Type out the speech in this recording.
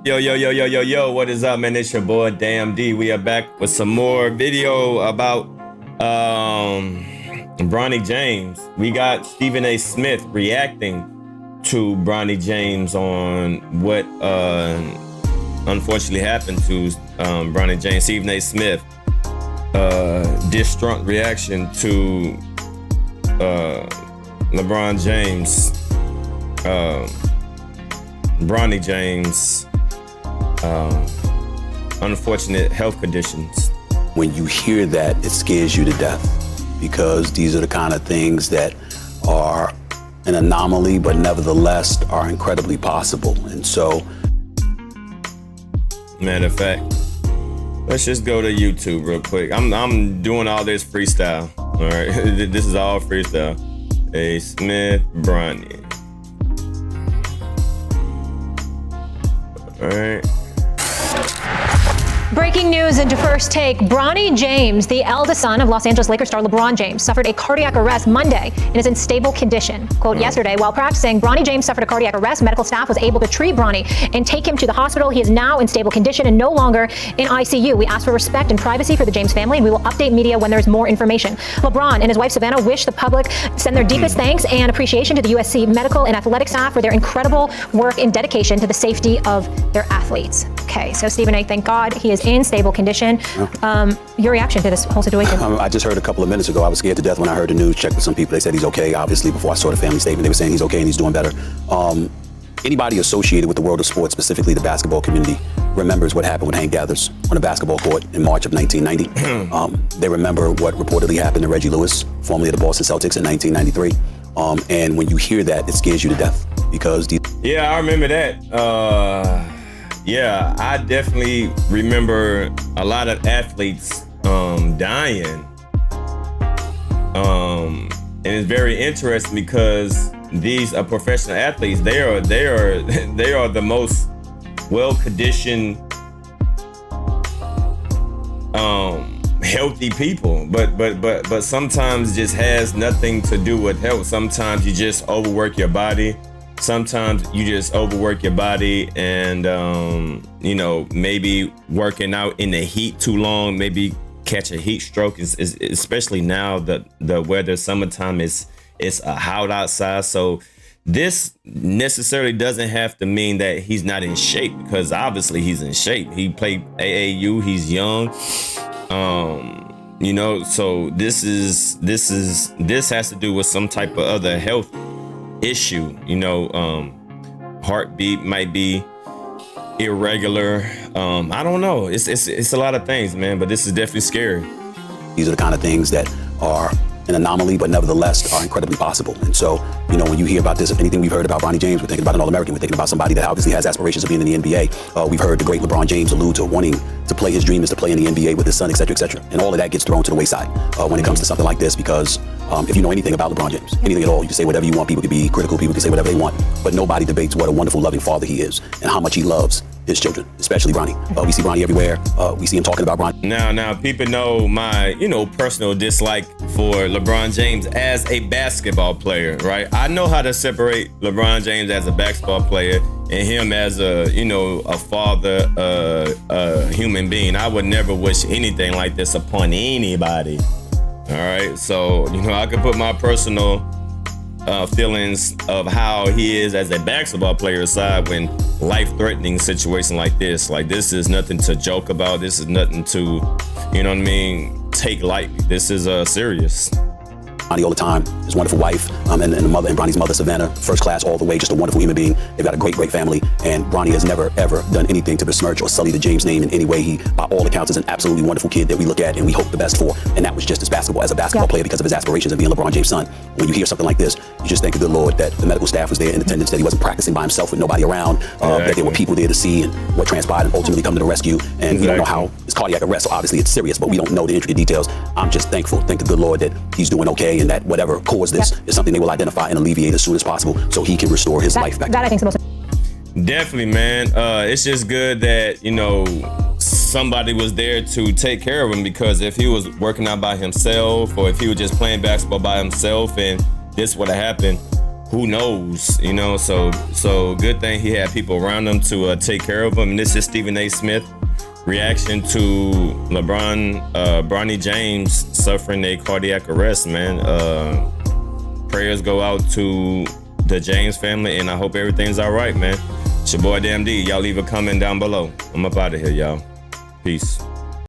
Yo, yo, yo, yo, yo, yo, what is up, man? It's your boy, Damn D. We are back with some more video about Bronny James. We got Stephen A. Smith reacting to Bronny James on what unfortunately happened to Bronny James. Stephen A. Smith, distraught reaction to LeBron James, Bronny James, unfortunate health conditions. When you hear that, it scares you to death, because these are the kind of things that are an anomaly, but nevertheless are incredibly possible. And so, matter of fact, let's just go to YouTube real quick. I'm doing all this freestyle. All right, this is all freestyle. A Smith, Bronny. All right. Breaking news into First Take. Bronny James, the eldest son of Los Angeles Lakers star LeBron James, suffered a cardiac arrest Monday and is in stable condition. Quote, yesterday, while practicing, Bronny James suffered a cardiac arrest. Medical staff was able to treat Bronny and take him to the hospital. He is now in stable condition and no longer in ICU. We ask for respect and privacy for the James family, and we will update media when there's more information. LeBron and his wife Savannah wish the public send their deepest thanks and appreciation to the USC medical and athletic staff for their incredible work and dedication to the safety of their athletes. Okay, so Stephen A., thank God he is in stable condition. Your reaction to this whole situation? I just heard a couple of minutes ago, I was scared to death when I heard the news. Checked with some people, they said he's okay. Obviously, before I saw the family statement, they were saying he's okay and he's doing better. Anybody associated with the world of sports, specifically the basketball community, remembers what happened with Hank Gathers on a basketball court in March of 1990. They remember what reportedly happened to Reggie Lewis, formerly of the Boston Celtics, in 1993. And when you hear that, it scares you to death, because yeah, I remember that. Yeah, I definitely remember a lot of athletes dying. And it's very interesting because these are professional athletes. They are the most well-conditioned, healthy people. But sometimes it just has nothing to do with health. Sometimes you just overwork your body. Sometimes you just overwork your body, and maybe working out in the heat too long, maybe catch a heat stroke. Especially now the weather, summertime, it's hot outside. So this necessarily doesn't have to mean that he's not in shape, because obviously he's in shape. He played AAU. He's young. So this has to do with some type of other health issue. Heartbeat might be irregular. I don't know. It's a lot of things, man, but this is definitely scary. These are the kind of things that are an anomaly, but nevertheless are incredibly possible. And so, when you hear about this, if anything we've heard about Bronny James, we're thinking about an All-American. We're thinking about somebody that obviously has aspirations of being in the NBA. We've heard the great LeBron James allude to wanting to play, his dream is to play in the NBA with his son, et cetera, et cetera. And all of that gets thrown to the wayside when it comes to something like this, because if you know anything about LeBron James, anything at all, you can say whatever you want. People can be critical, people can say whatever they want, but nobody debates what a wonderful, loving father he is and how much he loves his children, especially Bronny. We see Bronny everywhere. We see him talking about Bronny. Now, people know my, personal dislike for LeBron James as a basketball player, right? I know how to separate LeBron James as a basketball player and him as a father, a human being. I would never wish anything like this upon anybody. All right, so I could put my personal feelings of how he is as a basketball player aside when life-threatening situation like this is nothing to joke about. This is nothing to, take lightly. This is serious. Bronny all the time, his wonderful wife, and the mother, and Bronny's mother, Savannah, first class all the way, just a wonderful human being. They've got a great, great family, and Bronny has never, ever done anything to besmirch or sully the James name in any way. He, by all accounts, is an absolutely wonderful kid that we look at and we hope the best for, and that was just as a basketball player, because of his aspirations of being LeBron James' son. When you hear something like this, you just thank the good Lord that the medical staff was there in attendance, that he wasn't practicing by himself with nobody around, that there were people there to see and what transpired and ultimately come to the rescue. And we don't know how his cardiac arrest, so obviously it's serious, but we don't know the intricate details. I'm just thankful, thank the good Lord that he's doing okay, and that whatever caused this is something they will identify and alleviate as soon as possible, so he can restore his life back. That I think is the most. Definitely, man. It's just good that somebody was there to take care of him, because if he was working out by himself, or if he was just playing basketball by himself and this would have happened, who knows, you know? So good thing he had people around him to take care of him. And this is Stephen A. Smith reaction to Bronny James suffering a cardiac arrest, man. Prayers go out to the James family, and I hope everything's all right, man. It's your boy Damn D. Y'all leave a comment down below. I'm up out of here, y'all. Peace.